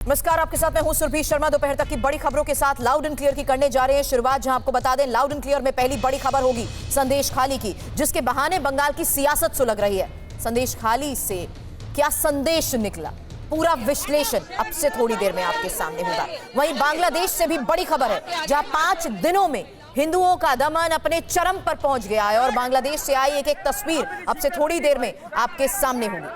नमस्कार, आपके साथ मैं हूं सुरभि शर्मा। दोपहर तक की बड़ी खबरों के साथ लाउड एंड क्लियर की करने जा रहे हैं शुरुआत। जहां आपको बता दें, लाउड एंड क्लियर में पहली बड़ी खबर होगी संदेश खाली की, जिसके बहाने बंगाल की सियासत सुलग रही है। संदेश खाली से क्या संदेश निकला, पूरा विश्लेषण अब से थोड़ी देर में आपके सामने होगा। वहीं बांग्लादेश से भी बड़ी खबर है, जहां 5 दिनों में हिंदुओं का दमन अपने चरम पर पहुंच गया है और बांग्लादेश से आई एक तस्वीर अब से थोड़ी देर में आपके सामने होगी।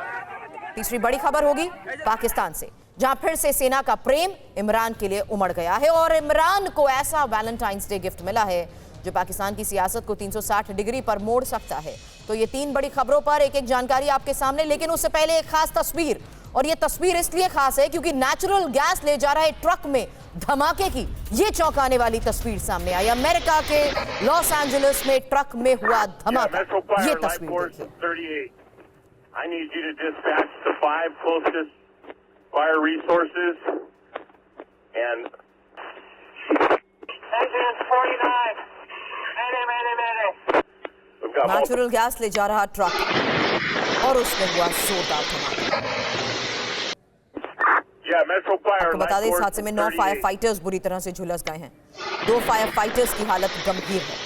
तीसरी बड़ी खबर होगी पाकिस्तान से, जहां फिर से सेना का प्रेम इमरान के लिए उमड़ गया है और इमरान को ऐसा वैलेंटाइंस डे गिफ्ट मिला है जो पाकिस्तान की सियासत को 360 डिग्री पर मोड़ सकता है। तो ये 3 बड़ी खबरों पर एक एक जानकारी आपके सामने, लेकिन उससे पहले एक खास तस्वीर। और ये तस्वीर इसलिए खास है क्योंकि नेचुरल गैस ले जा रहे ट्रक में धमाके की ये चौंकाने वाली तस्वीर सामने आई। अमेरिका के लॉस एंजलिस में ट्रक में हुआ धमाका, ये तस्वीर देखिए। I need you to dispatch the 5 closest fire resources and engine 49. Mayday. Natural gas ले जा रहा ट्रक और उसमें हुआ जोरदार धमाका। आपको बता दें, इस हादसे में 9 फायर फाइटर्स बुरी तरह से झुलस गए हैं। 2 फायर फाइटर्स की हालत गंभीर है।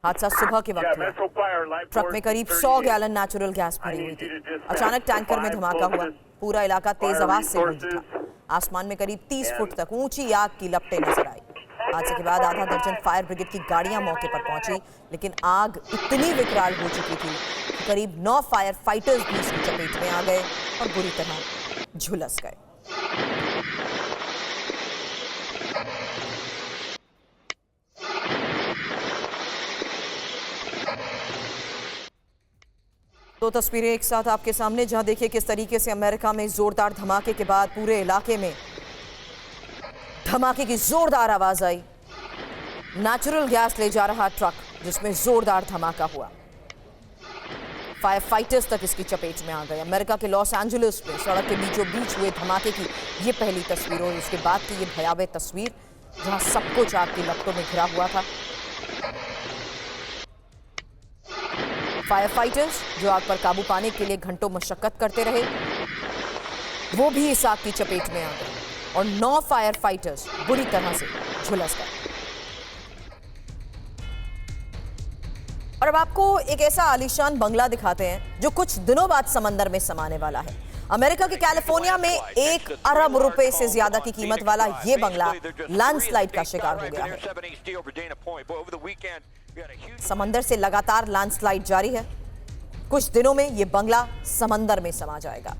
हादसा सुबह के वक्त हुआ। ट्रक में करीब 100 गैलन नेचुरल गैस भरी हुई थी। अचानक टैंकर में धमाका हुआ, पूरा इलाका तेज आवाज से गूंज उठा। आसमान में करीब 30 फुट तक ऊंची आग की लपटें नजर आई। हादसे के बाद आधा दर्जन फायर ब्रिगेड की गाड़ियां मौके पर पहुंची, लेकिन आग इतनी विकराल हो चुकी थी कि करीब 9 फायर फाइटर्स भी इसकी चपेट में आ गए और बुरी तरह झुलस गए। दो तस्वीरें एक साथ आपके सामने, जहां देखिए किस तरीके से अमेरिका में जोरदार धमाके के बाद पूरे इलाके में धमाके की जोरदार आवाज आई। नेचुरल गैस ले जा रहा ट्रक जिसमें जोरदार धमाका हुआ, फायर फाइटर्स तक इसकी चपेट में आ गए। अमेरिका के लॉस एंजलिस में सड़क के बीचों बीच हुए धमाके की ये पहली तस्वीर और उसके बाद की ये भयावह तस्वीर, जहां सब कुछ आग की लपटों में घिरा हुआ था। फायर फाइटर्स जो आग पर काबू पाने के लिए घंटों मशक्कत करते रहे, वो भी इस आग की चपेट में आ गए और 9 फायर फाइटर्स बुरी तरह से झुलस गए। और अब आपको एक ऐसा आलीशान बंगला दिखाते हैं जो कुछ दिनों बाद समंदर में समाने वाला है। अमेरिका के कैलिफोर्निया में 1 अरब रुपए से ज्यादा की कीमत वाला ये बंगला लैंडस्लाइड का शिकार हो गया है। समंदर से लगातार लैंडस्लाइड जारी है। कुछ दिनों में यह बंगला समंदर में समा जाएगा।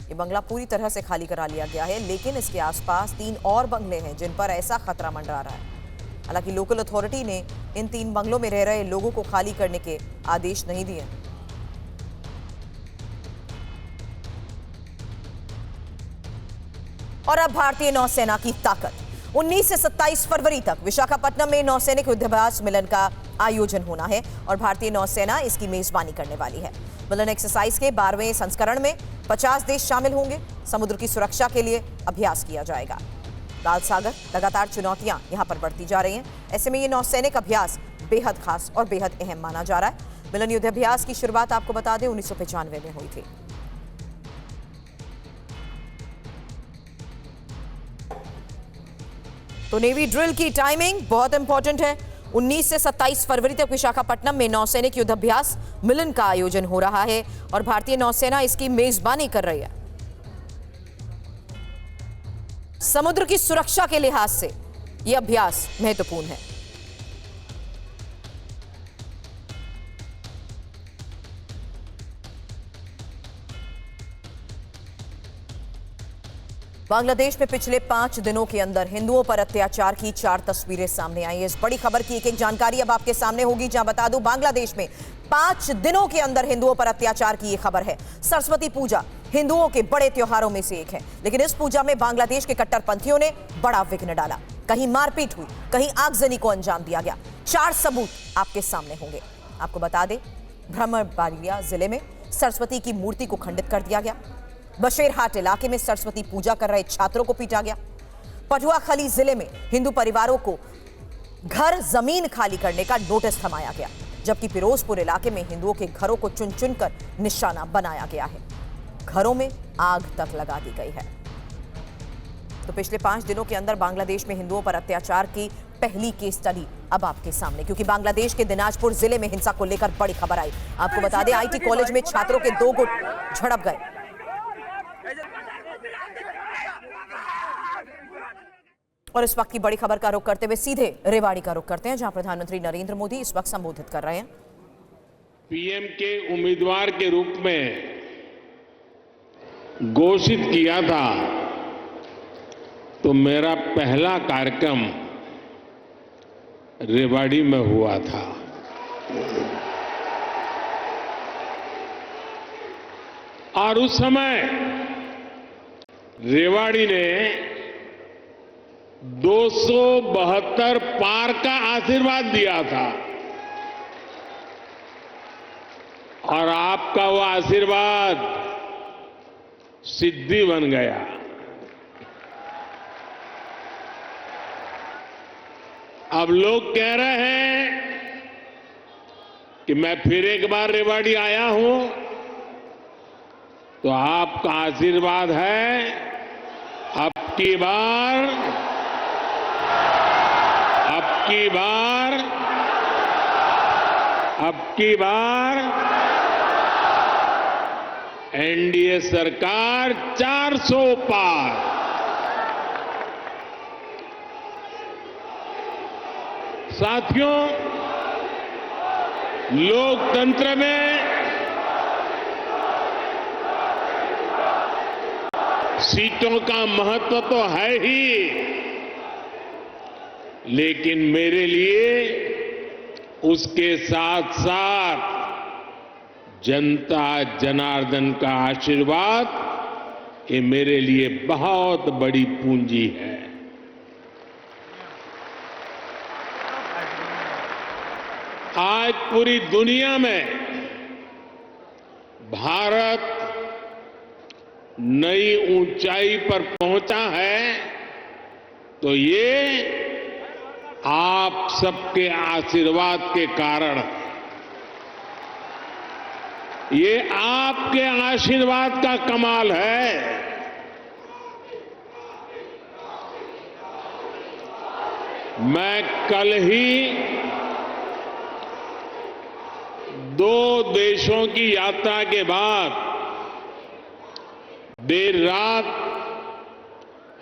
यह बंगला पूरी तरह से खाली करा लिया गया है, लेकिन इसके आसपास 3 और बंगले हैं जिन पर ऐसा खतरा मंडरा रहा है। हालांकि लोकल अथॉरिटी ने इन 3 बंगलों में रह रहे लोगों को खाली करने के आदेश नहीं दिए। और अब भारतीय नौसेना की ताकत। 19 से 27 फरवरी तक विशाखापट्टनम में नौसैनिक युद्धाभ्यास मिलन का आयोजन होना है और भारतीय नौसेना इसकी मेजबानी करने वाली है। मिलन एक्सरसाइज के 12वें संस्करण में 50 देश शामिल होंगे। समुद्र की सुरक्षा के लिए अभ्यास किया जाएगा। लाल सागर लगातार चुनौतियां यहां पर बढ़ती जा रही हैं। ऐसे में ये नौसैनिक अभ्यास बेहद खास और बेहद अहम माना जा रहा है। मिलन युद्धाभ्यास की शुरुआत आपको बता दें 1995 में हुई थी। तो नेवी ड्रिल की टाइमिंग बहुत इंपॉर्टेंट है। 19 से 27 फरवरी तक विशाखापट्टनम में नौसैनिक युद्धाभ्यास मिलन का आयोजन हो रहा है और भारतीय नौसेना इसकी मेजबानी कर रही है। समुद्र की सुरक्षा के लिहाज से यह अभ्यास महत्वपूर्ण है। बांग्लादेश में पिछले 5 दिनों के अंदर हिंदुओं पर अत्याचार की 4 तस्वीरें सामने आई है। इस बड़ी खबर की एक एक जानकारी अब आपके सामने होगी, जहां बता दूं बांग्लादेश में 5 दिनों के अंदर हिंदुओं पर अत्याचार की ये खबर है। सरस्वती पूजा हिंदुओं के बड़े त्योहारों में से एक है, लेकिन इस पूजा में बांग्लादेश के कट्टरपंथियों ने बड़ा विघ्न डाला। कहीं मारपीट हुई, कहीं आगजनी को अंजाम दिया गया। 4 सबूत आपके सामने होंगे। आपको बता दें, ब्रह्मबारिया जिले में सरस्वती की मूर्ति को खंडित कर दिया गया। बशेरहाट इलाके में सरस्वती पूजा कर रहे छात्रों को पीटा गया। पटुआखाली जिले में हिंदू परिवारों को घर जमीन खाली करने का नोटिस थमाया गया, जबकि फिरोजपुर इलाके में हिंदुओं के घरों को चुन चुनकर निशाना बनाया गया है। घरों में आग तक लगा दी गई है। तो पिछले 5 दिनों के अंदर बांग्लादेश में हिंदुओं पर अत्याचार की पहली केस स्टडी अब आपके सामने, क्योंकि बांग्लादेश के दिनाजपुर जिले में हिंसा को लेकर बड़ी खबर आई। आपको बता दें, आईटी कॉलेज में छात्रों के 2 गुट झड़प गए। और इस वक्त की बड़ी खबर का रुख करते हुए सीधे रेवाड़ी का रुख करते हैं, जहां प्रधानमंत्री नरेंद्र मोदी इस वक्त संबोधित कर रहे हैं। पीएम के उम्मीदवार के रूप में घोषित किया था तो मेरा पहला कार्यक्रम रेवाड़ी में हुआ था। और उस समय रेवाड़ी ने 272 पार का आशीर्वाद दिया था और आपका वो आशीर्वाद सिद्धि बन गया। अब लोग कह रहे हैं कि मैं फिर एक बार रेवाड़ी आया हूं, तो आपका आशीर्वाद है अब की बार एनडीए सरकार 400 पार। साथियों, लोकतंत्र में सीटों का महत्व तो है ही, लेकिन मेरे लिए उसके साथ साथ जनता जनार्दन का आशीर्वाद ये मेरे लिए बहुत बड़ी पूंजी है। आज पूरी दुनिया में भारत नई ऊंचाई पर पहुंचा है, तो ये आप सबके आशीर्वाद के कारण, ये आपके आशीर्वाद का कमाल है। मैं कल ही 2 देशों की यात्रा के बाद देर रात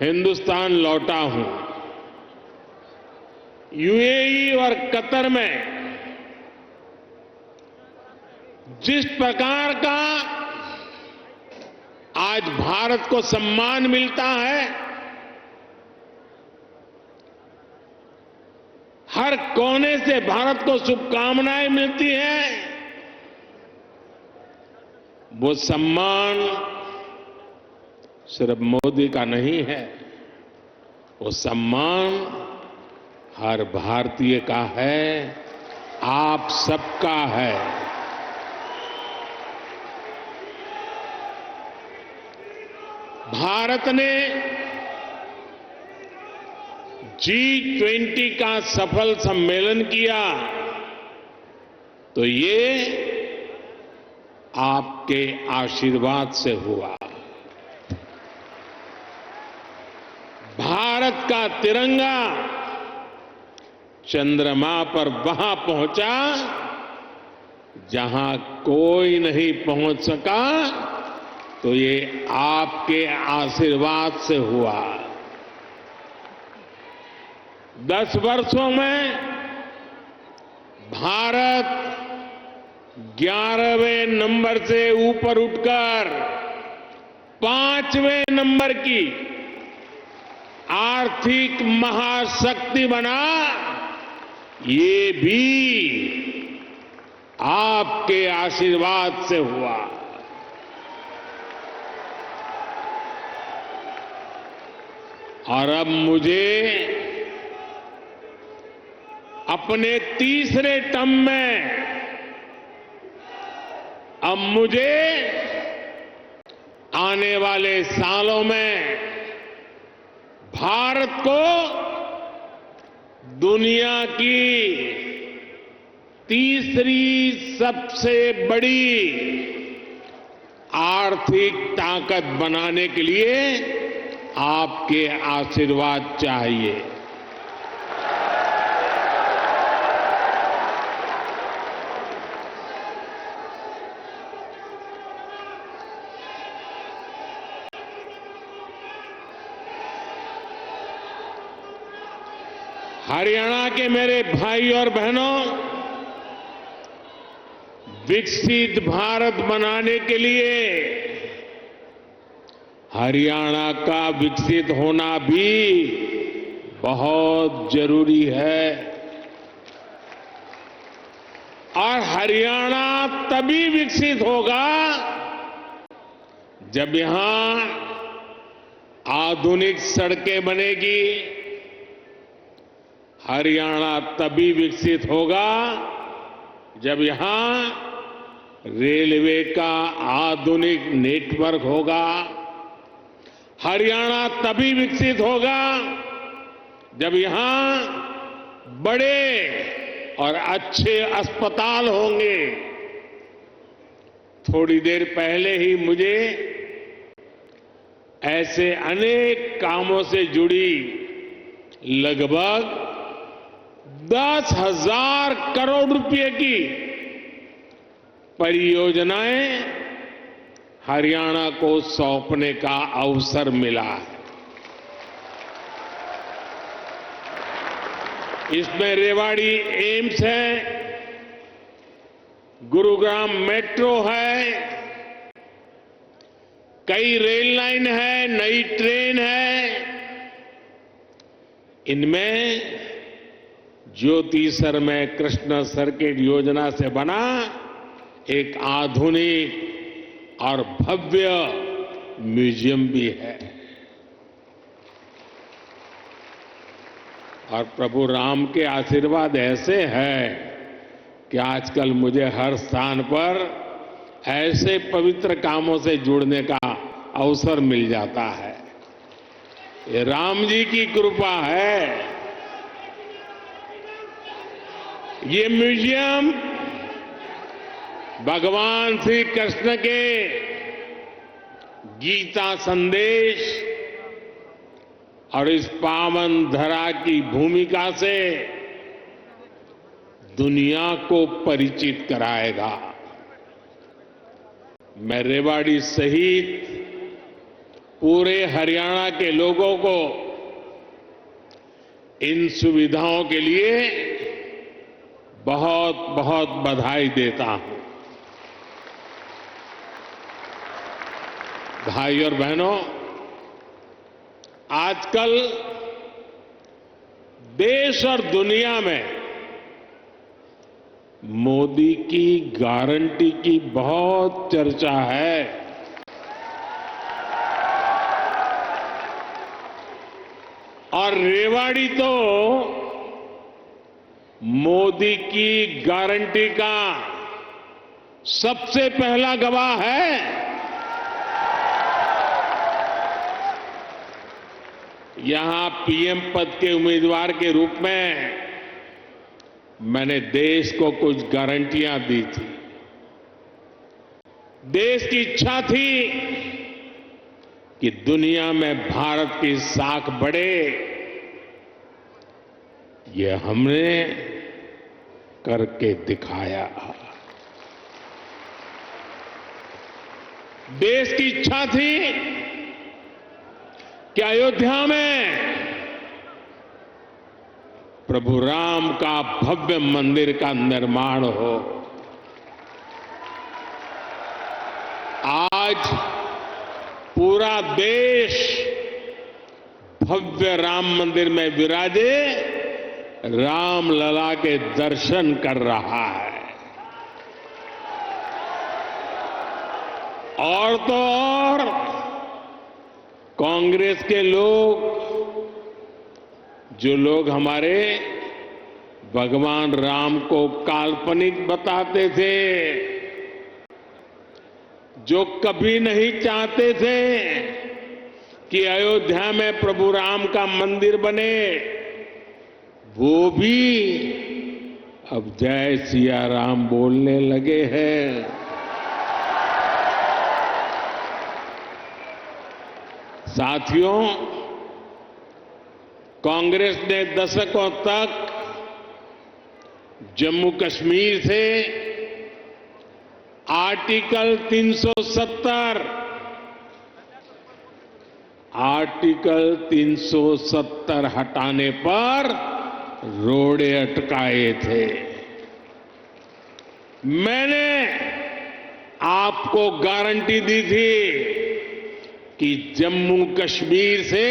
हिंदुस्तान लौटा हूं। यूएई और कतर में जिस प्रकार का आज भारत को सम्मान मिलता है, हर कोने से भारत को शुभकामनाएं मिलती हैं, वो सम्मान सिर्फ मोदी का नहीं है, वो सम्मान हर भारतीय का है, आप सबका है। भारत ने G20 का सफल सम्मेलन किया, तो ये आपके आशीर्वाद से हुआ। भारत का तिरंगा चंद्रमा पर वहां पहुंचा जहां कोई नहीं पहुंच सका, तो ये आपके आशीर्वाद से हुआ। 10 वर्षों में भारत 11वें नंबर से ऊपर उठकर 5वें नंबर की आर्थिक महाशक्ति बना, ये भी आपके आशीर्वाद से हुआ। और अब मुझे अपने तीसरे टर्म में आने वाले सालों में भारत को दुनिया की तीसरी सबसे बड़ी आर्थिक ताकत बनाने के लिए आपके आशीर्वाद चाहिए। हरियाणा के मेरे भाई और बहनों, विकसित भारत बनाने के लिए हरियाणा का विकसित होना भी बहुत जरूरी है। और हरियाणा तभी विकसित होगा जब यहां आधुनिक सड़कें बनेगी। हरियाणा तभी विकसित होगा जब यहां रेलवे का आधुनिक नेटवर्क होगा। हरियाणा तभी विकसित होगा जब यहां बड़े और अच्छे अस्पताल होंगे। थोड़ी देर पहले ही मुझे ऐसे अनेक कामों से जुड़ी लगभग 10,000 करोड़ रुपए की परियोजनाएं हरियाणा को सौंपने का अवसर मिला है। इसमें रेवाड़ी एम्स है, गुरुग्राम मेट्रो है, कई रेल लाइन है, नई ट्रेन है। इनमें ज्योति सरमय कृष्ण सर्किट योजना से बना एक आधुनिक और भव्य म्यूजियम भी है। और प्रभु राम के आशीर्वाद ऐसे हैं कि आजकल मुझे हर स्थान पर ऐसे पवित्र कामों से जुड़ने का अवसर मिल जाता है। ये राम जी की कृपा है। ये म्यूजियम भगवान श्री कृष्ण के गीता संदेश और इस पावन धरा की भूमिका से दुनिया को परिचित कराएगा। मैं रेवाड़ी सहित पूरे हरियाणा के लोगों को इन सुविधाओं के लिए बहुत बहुत बधाई देता हूं। भाई और बहनों, आजकल देश और दुनिया में मोदी की गारंटी की बहुत चर्चा है। और रेवाड़ी तो मोदी की गारंटी का सबसे पहला गवाह है। यहां पीएम पद के उम्मीदवार के रूप में मैंने देश को कुछ गारंटियां दी थी। देश की इच्छा थी कि दुनिया में भारत की साख बढ़े। ये हमने करके दिखाया। देश की इच्छा थी कि अयोध्या में प्रभु राम का भव्य मंदिर का निर्माण हो। आज पूरा देश भव्य राम मंदिर में विराजे राम लला के दर्शन कर रहा है। और तो और कांग्रेस के लोग, जो लोग हमारे भगवान राम को काल्पनिक बताते थे, जो कभी नहीं चाहते थे कि अयोध्या में प्रभु राम का मंदिर बने, वो भी अब जय सिया राम बोलने लगे हैं। साथियों, कांग्रेस ने दशकों तक जम्मू कश्मीर से आर्टिकल 370 हटाने पर रोड़े अटकाए थे। मैंने आपको गारंटी दी थी कि जम्मू कश्मीर से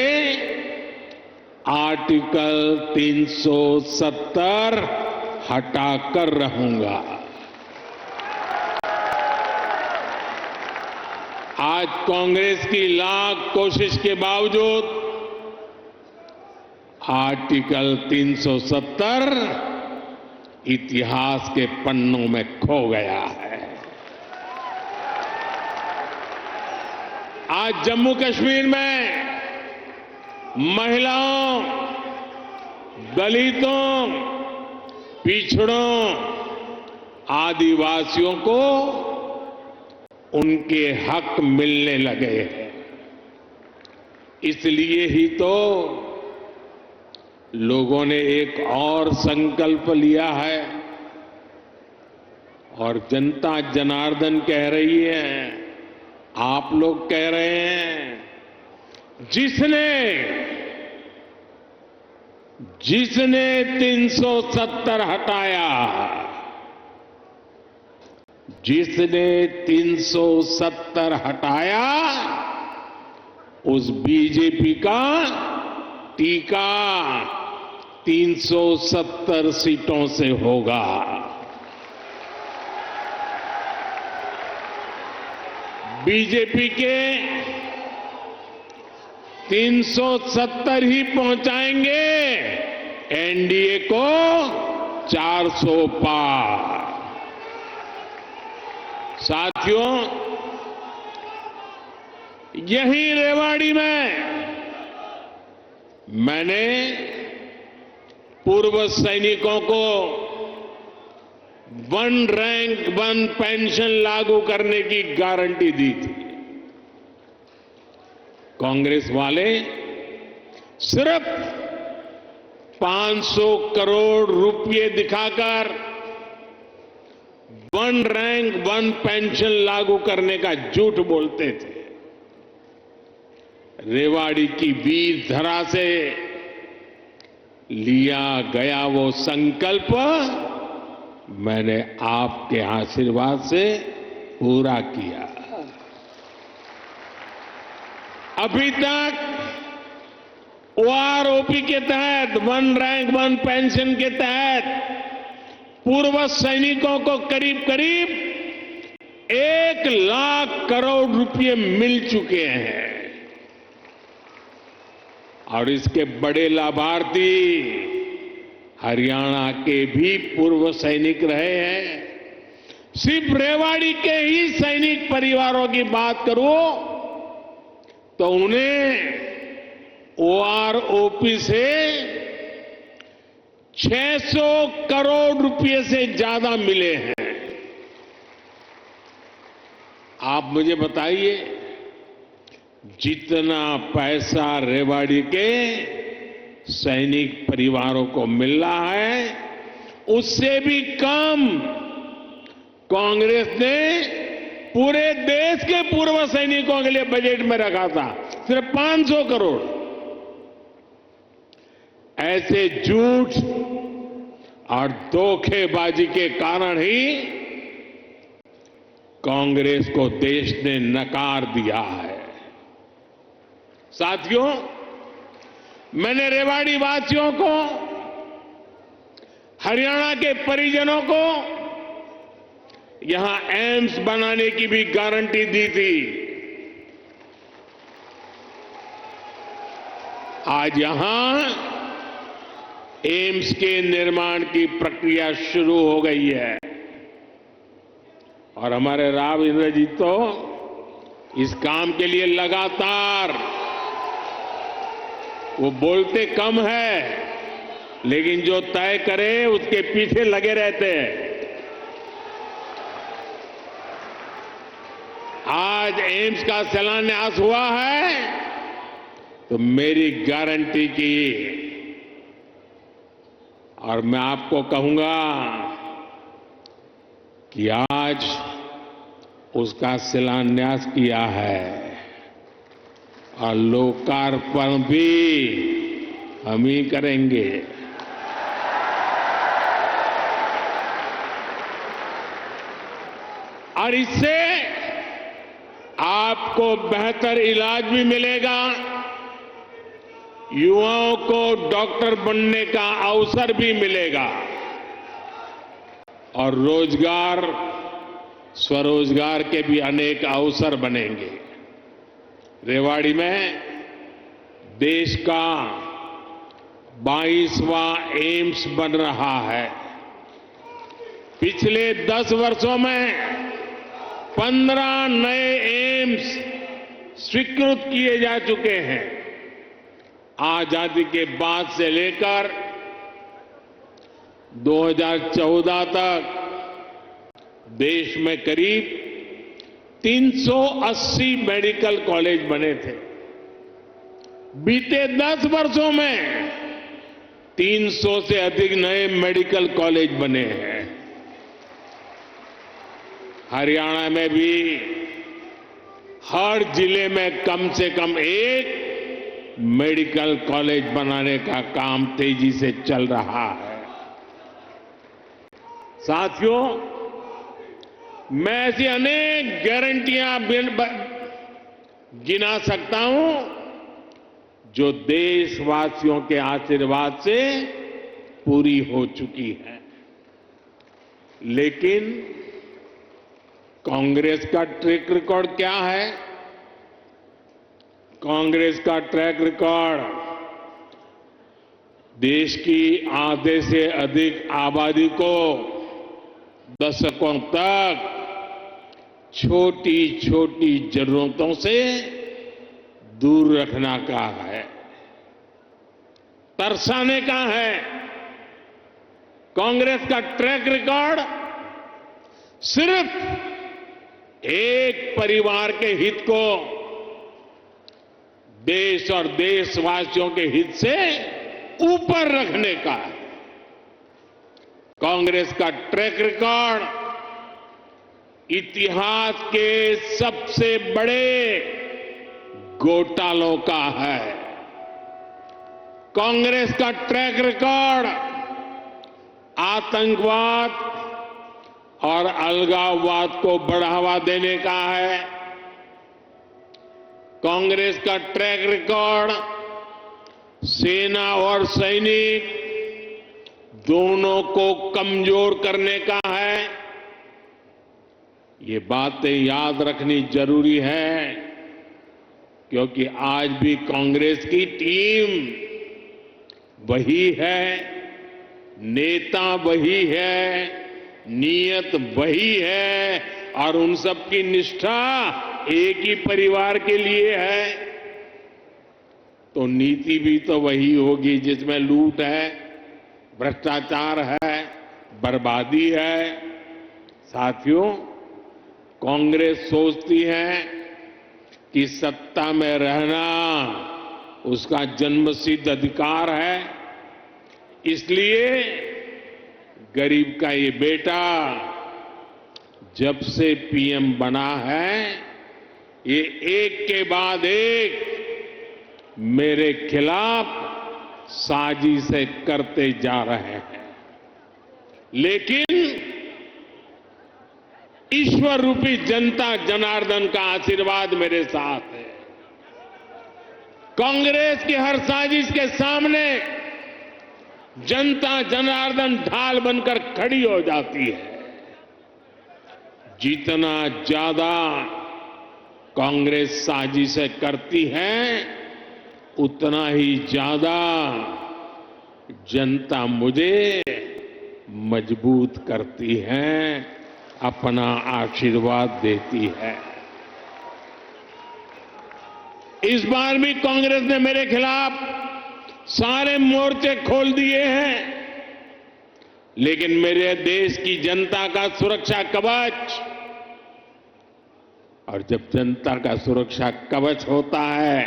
आर्टिकल 370 हटाकर रहूंगा। आज कांग्रेस की लाख कोशिश के बावजूद आर्टिकल 370 इतिहास के पन्नों में खो गया है। आज जम्मू कश्मीर में महिलाओं, दलितों, पिछड़ों, आदिवासियों को उनके हक मिलने लगे हैं। इसलिए ही तो लोगों ने एक और संकल्प लिया है और जनता जनार्दन कह रही है, आप लोग कह रहे हैं, जिसने 370 हटाया, जिसने 370 हटाया, उस बीजेपी का टीका 370 सीटों से होगा। बीजेपी के 370 ही पहुंचाएंगे एनडीए को 400 पार। साथियों, यही रेवाड़ी में मैंने पूर्व सैनिकों को 1 रैंक 1 पेंशन लागू करने की गारंटी दी थी। कांग्रेस वाले सिर्फ 500 करोड़ रुपए दिखाकर 1 रैंक 1 पेंशन लागू करने का झूठ बोलते थे। रेवाड़ी की वीर धरा से लिया गया वो संकल्प मैंने आपके आशीर्वाद से पूरा किया। अभी तक ओआरओपी के तहत 1 रैंक 1 पेंशन के तहत पूर्व सैनिकों को करीब करीब 1 लाख करोड़ रुपए मिल चुके हैं और इसके बड़े लाभार्थी हरियाणा के भी पूर्व सैनिक रहे हैं। सिर्फ रेवाड़ी के ही सैनिक परिवारों की बात करूं तो उन्हें ओआरओपी से 600 करोड़ रुपए से ज्यादा मिले हैं। आप मुझे बताइए, जितना पैसा रेवाड़ी के सैनिक परिवारों को मिल रहा है, उससे भी कम कांग्रेस ने पूरे देश के पूर्व सैनिकों के लिए बजट में रखा था, सिर्फ 500 करोड़। ऐसे झूठ और धोखेबाजी के कारण ही कांग्रेस को देश ने नकार दिया है। साथियों, मैंने रेवाड़ी वासियों को, हरियाणा के परिजनों को यहां एम्स बनाने की भी गारंटी दी थी। आज यहां एम्स के निर्माण की प्रक्रिया शुरू हो गई है और हमारे राव इंद्रजीत तो इस काम के लिए लगातार, वो बोलते कम है लेकिन जो तय करे उसके पीछे लगे रहते हैं। आज एम्स का शिलान्यास हुआ है तो मेरी गारंटी की और मैं आपको कहूंगा कि आज उसका शिलान्यास किया है और लोकार्पण भी हम ही करेंगे। और इससे आपको बेहतर इलाज भी मिलेगा, युवाओं को डॉक्टर बनने का अवसर भी मिलेगा और रोजगार, स्वरोजगार के भी अनेक अवसर बनेंगे। रेवाड़ी में देश का 22वां एम्स बन रहा है। पिछले 10 वर्षों में 15 नए एम्स स्वीकृत किए जा चुके हैं। आजादी के बाद से लेकर 2014 तक देश में करीब 380 मेडिकल कॉलेज बने थे। बीते 10 वर्षों में 300 से अधिक नए मेडिकल कॉलेज बने हैं। हरियाणा में भी हर जिले में कम से कम एक मेडिकल कॉलेज बनाने का काम तेजी से चल रहा है। साथियों, मैं ऐसी अनेक गारंटियां गिना सकता हूं जो देशवासियों के आशीर्वाद से पूरी हो चुकी है। लेकिन कांग्रेस का ट्रैक रिकॉर्ड क्या है? कांग्रेस का ट्रैक रिकॉर्ड देश की आधे से अधिक आबादी को दशकों तक छोटी छोटी जरूरतों से दूर रखना का है, तरसाने का है। कांग्रेस का ट्रैक रिकॉर्ड सिर्फ एक परिवार के हित को देश और देशवासियों के हित से ऊपर रखने का है। कांग्रेस का ट्रैक रिकॉर्ड इतिहास के सबसे बड़े घोटालों का है। कांग्रेस का ट्रैक रिकॉर्ड आतंकवाद और अलगाववाद को बढ़ावा देने का है। कांग्रेस का ट्रैक रिकॉर्ड सेना और सैनिक दोनों को कमजोर करने का है। ये बातें याद रखनी जरूरी है, क्योंकि आज भी कांग्रेस की टीम वही है, नेता वही है, नीयत वही है और उन सब की निष्ठा एक ही परिवार के लिए है। तो नीति भी तो वही होगी जिसमें लूट है, भ्रष्टाचार है, बर्बादी है। साथियों, कांग्रेस सोचती है कि सत्ता में रहना उसका जन्मसिद्ध अधिकार है, इसलिए गरीब का ये बेटा जब से पीएम बना है, ये एक के बाद एक मेरे खिलाफ साजिशें करते जा रहे हैं। लेकिन ईश्वर रूपी जनता जनार्दन का आशीर्वाद मेरे साथ है। कांग्रेस की हर साजिश के सामने जनता जनार्दन ढाल बनकर खड़ी हो जाती है। जितना ज्यादा कांग्रेस साजिशें करती है, उतना ही ज्यादा जनता मुझे मजबूत करती है, अपना आशीर्वाद देती है। इस बार भी कांग्रेस ने मेरे खिलाफ सारे मोर्चे खोल दिए हैं, लेकिन मेरे देश की जनता का सुरक्षा कवच, और जब जनता का सुरक्षा कवच होता है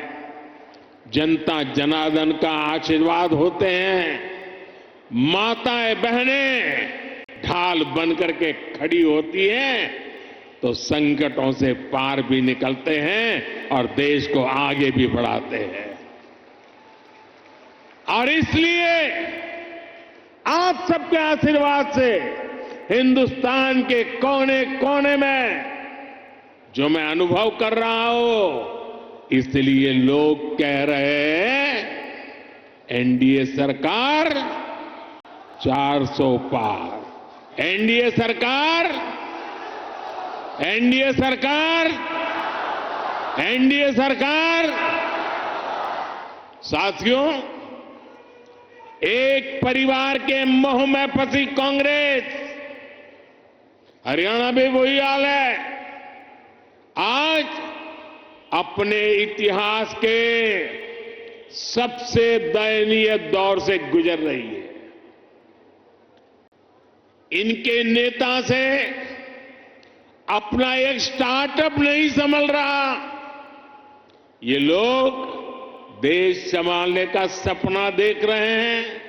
जनता जनार्दन का आशीर्वाद होते हैं, माताएं बहनें ढाल बनकर के खड़ी होती हैं, तो संकटों से पार भी निकलते हैं और देश को आगे भी बढ़ाते हैं। और इसलिए आप सबके आशीर्वाद से हिंदुस्तान के कोने कोने में जो मैं अनुभव कर रहा हूं, इसलिए लोग कह रहे हैं एनडीए सरकार 400 पार। एनडीए सरकार, एनडीए सरकार, एनडीए सरकार। साथियों, एक परिवार के मोह में फंसी कांग्रेस, हरियाणा में वही हाल है। आज अपने इतिहास के सबसे दयनीय दौर से गुजर रही है। इनके नेता से अपना एक स्टार्टअप नहीं संभल रहा। ये लोग देश संभालने का सपना देख रहे हैं।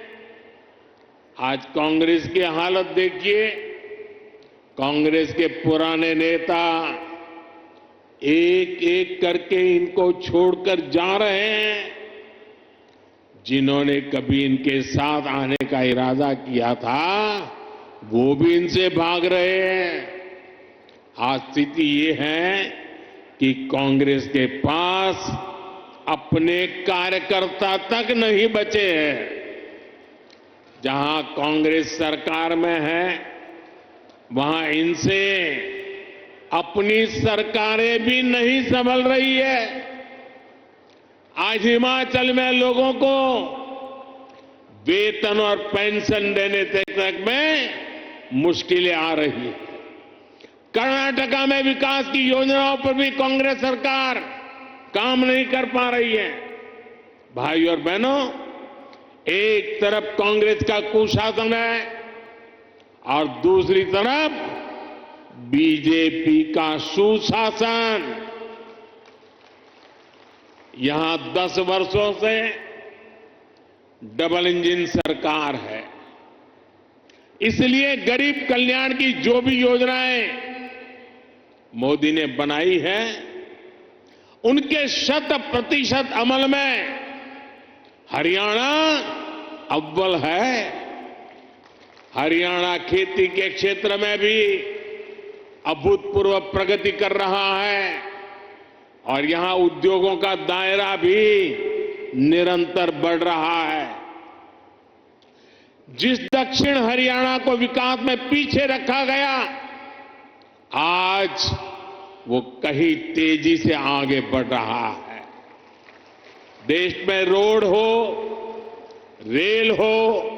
आज कांग्रेस की हालत देखिए। कांग्रेस के पुराने नेता एक एक करके इनको छोड़कर जा रहे हैं। जिन्होंने कभी इनके साथ आने का इरादा किया था, वो भी इनसे भाग रहे हैं। आज स्थिति ये है कि कांग्रेस के पास अपने कार्यकर्ता तक नहीं बचे हैं। जहां कांग्रेस सरकार में है, वहां इनसे अपनी सरकारें भी नहीं संभल रही है। आज हिमाचल में लोगों को वेतन और पेंशन देने तक में मुश्किलें आ रही है। कर्नाटका में विकास की योजनाओं पर भी कांग्रेस सरकार काम नहीं कर पा रही है। भाई और बहनों, एक तरफ कांग्रेस का कुशासन है और दूसरी तरफ बीजेपी का सुशासन। यहां 10 वर्षों से डबल इंजन सरकार है। इसलिए गरीब कल्याण की जो भी योजनाएं मोदी ने बनाई है, उनके 100% अमल में हरियाणा अव्वल है। हरियाणा खेती के क्षेत्र में भी अभूतपूर्व प्रगति कर रहा है और यहां उद्योगों का दायरा भी निरंतर बढ़ रहा है। जिस दक्षिण हरियाणा को विकास में पीछे रखा गया, आज वो कहीं तेजी से आगे बढ़ रहा है। देश में रोड हो, रेल हो,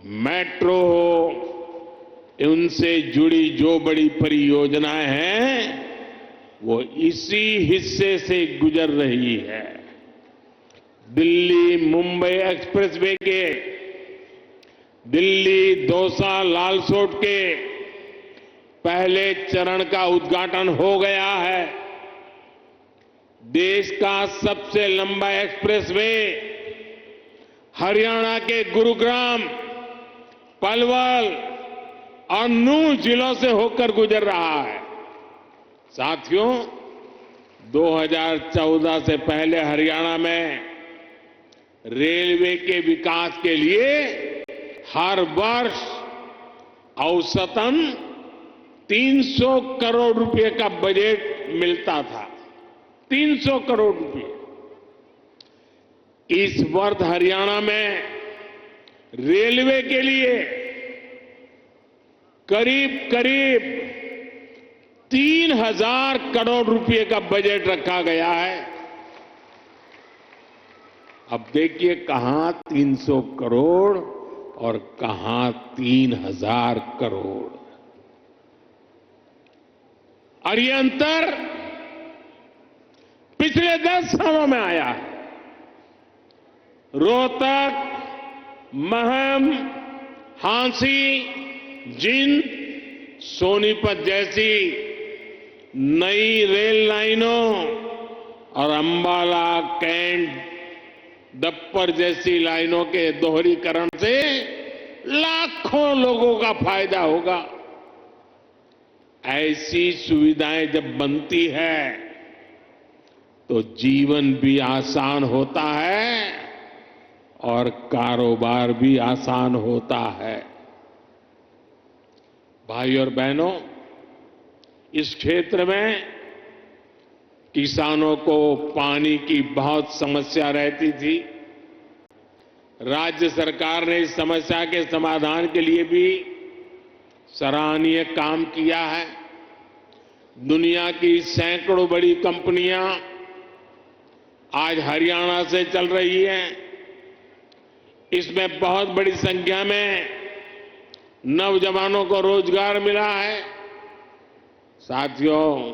मेट्रो हो, उनसे जुड़ी जो बड़ी परियोजनाएं हैं, वो इसी हिस्से से गुजर रही है। दिल्ली मुंबई एक्सप्रेसवे के, दिल्ली दौसा लालसोट के पहले चरण का उद्घाटन हो गया है। देश का सबसे लंबा एक्सप्रेसवे हरियाणा के गुरुग्राम, पलवल और नूंह जिलों से होकर गुजर रहा है। साथियों, 2014 से पहले हरियाणा में रेलवे के विकास के लिए हर वर्ष औसतन 300 करोड़ रुपए का बजट मिलता था। 300 करोड़ रुपए। इस वर्ष हरियाणा में रेलवे के लिए करीब करीब 3000 करोड़ रुपए का बजट रखा गया है। अब देखिए, कहां 300 करोड़ और कहां 3000 करोड़। और ये अंतर पिछले 10 सालों में आया है। रोहतक, महम, हांसी, जिंद, सोनीपत जैसी नई रेल लाइनों और अंबाला, कैंट दप्पर जैसी लाइनों के दोहरीकरण से लाखों लोगों का फायदा होगा। ऐसी सुविधाएं जब बनती है तो जीवन भी आसान होता है और कारोबार भी आसान होता है। भाई और बहनों, इस क्षेत्र में किसानों को पानी की बहुत समस्या रहती थी। राज्य सरकार ने इस समस्या के समाधान के लिए भी सराहनीय काम किया है। दुनिया की सैकड़ों बड़ी कंपनियां आज हरियाणा से चल रही हैं। इसमें बहुत बड़ी संख्या में नौजवानों को रोजगार मिला है। साथियों,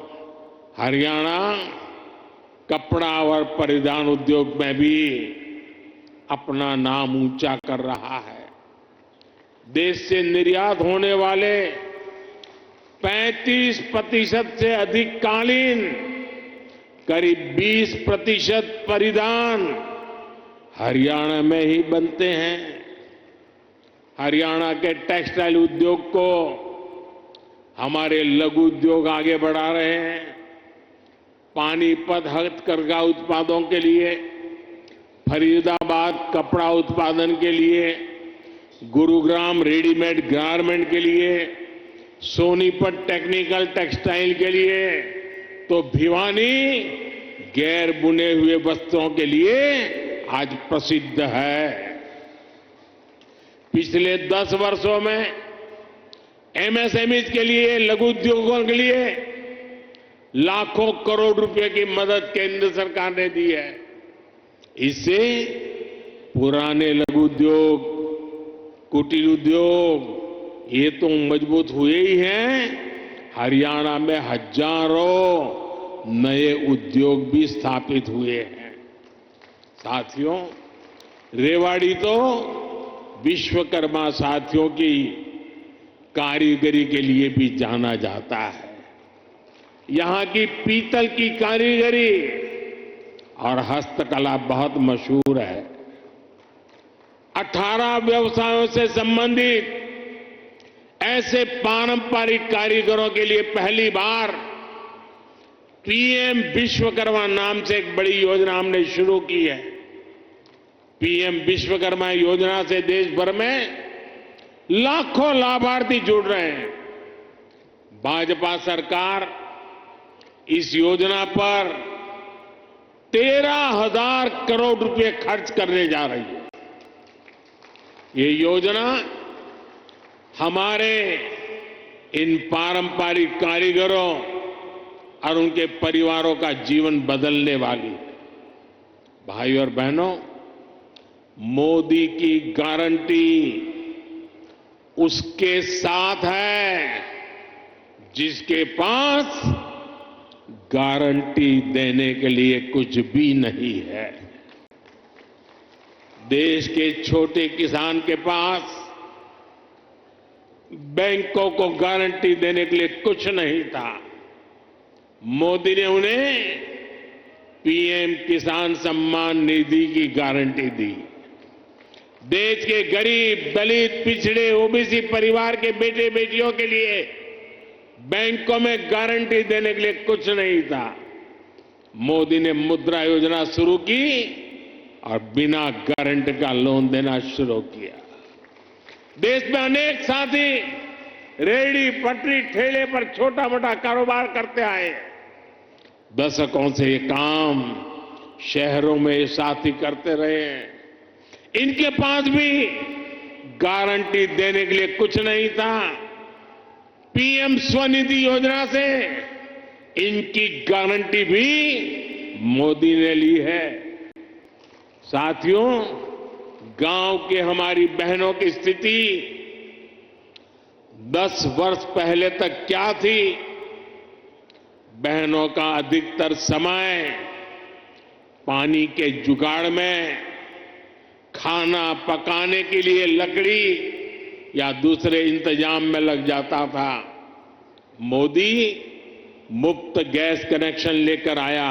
हरियाणा कपड़ा और परिधान उद्योग में भी अपना नाम ऊंचा कर रहा है। देश से निर्यात होने वाले 35% से अधिक कालीन, करीब 20% परिधान हरियाणा में ही बनते हैं। हरियाणा के टेक्सटाइल उद्योग को हमारे लघु उद्योग आगे बढ़ा रहे हैं। पानीपत हथकरघा उत्पादों के लिए, फरीदाबाद कपड़ा उत्पादन के लिए, गुरुग्राम रेडीमेड गारमेंट के लिए, सोनीपत टेक्निकल टेक्सटाइल के लिए, तो भिवानी गैर बुने हुए वस्त्रों के लिए आज प्रसिद्ध है। पिछले 10 वर्षों में एमएसएमई के लिए, लघु उद्योगों के लिए लाखों करोड़ रुपए की मदद केंद्र सरकार ने दी है। इससे पुराने लघु उद्योग, कुटीर उद्योग ये तो मजबूत हुए ही हैं, हरियाणा में हजारों नए उद्योग भी स्थापित हुए हैं। साथियों, रेवाड़ी तो विश्वकर्मा साथियों की कारीगरी के लिए भी जाना जाता है। यहां की पीतल की कारीगरी और हस्तकला बहुत मशहूर है। 18 व्यवसायों से संबंधित ऐसे पारंपरिक कारीगरों के लिए पहली बार पीएम विश्वकर्मा नाम से एक बड़ी योजना हमने शुरू की है। पीएम विश्वकर्मा योजना से देश भर में लाखों लाभार्थी जुड़ रहे हैं। भाजपा सरकार इस योजना पर 13,000 करोड़ रुपए खर्च करने जा रही है। ये योजना हमारे इन पारंपरिक कारीगरों और उनके परिवारों का जीवन बदलने वाली है। भाई और बहनों, मोदी की गारंटी उसके साथ है जिसके पास गारंटी देने के लिए कुछ भी नहीं है। देश के छोटे किसान के पास बैंकों को गारंटी देने के लिए कुछ नहीं था। मोदी ने उन्हें पीएम किसान सम्मान निधि की गारंटी दी। देश के गरीब, दलित, पिछड़े, ओबीसी परिवार के बेटे बेटियों के लिए बैंकों में गारंटी देने के लिए कुछ नहीं था। मोदी ने मुद्रा योजना शुरू की और बिना गारंटी का लोन देना शुरू किया। देश में अनेक साथी रेहड़ी, पटरी, ठेले पर छोटा मोटा कारोबार करते आए। दशकों से ये काम शहरों में ये साथी करते रहे हैं। इनके पास भी गारंटी देने के लिए कुछ नहीं था। पीएम स्वनिधि योजना से इनकी गारंटी भी मोदी ने ली है। साथियों, गांव के हमारी बहनों की स्थिति 10 वर्ष पहले तक क्या थी? बहनों का अधिकतर समय पानी के जुगाड़ में, खाना पकाने के लिए लकड़ी या दूसरे इंतजाम में लग जाता था। मोदी मुफ्त गैस कनेक्शन लेकर आया,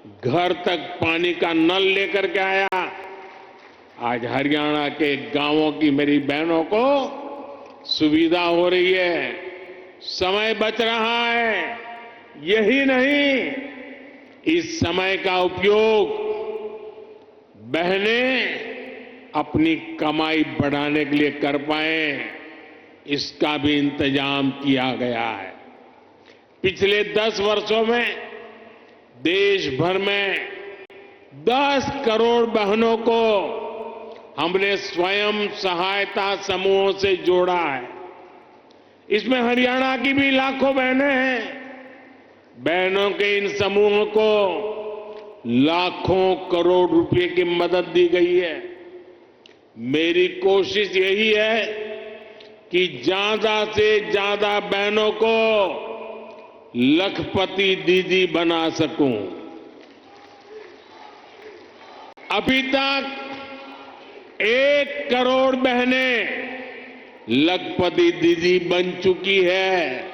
घर तक पानी का नल लेकर के आया। आज हरियाणा के गांवों की मेरी बहनों को सुविधा हो रही है, समय बच रहा है। यही नहीं, इस समय का उपयोग बहनें अपनी कमाई बढ़ाने के लिए कर पाए, इसका भी इंतजाम किया गया है। पिछले 10 वर्षों में देश भर में 10 करोड़ बहनों को हमने स्वयं सहायता समूहों से जोड़ा है। इसमें हरियाणा की भी लाखों बहनें हैं। बहनों के इन समूहों को लाखों करोड़ रुपए की मदद दी गई है। मेरी कोशिश यही है कि ज्यादा से ज्यादा बहनों को लखपति दीदी बना सकूं। अभी तक 1 करोड़ बहनें लखपति दीदी बन चुकी है।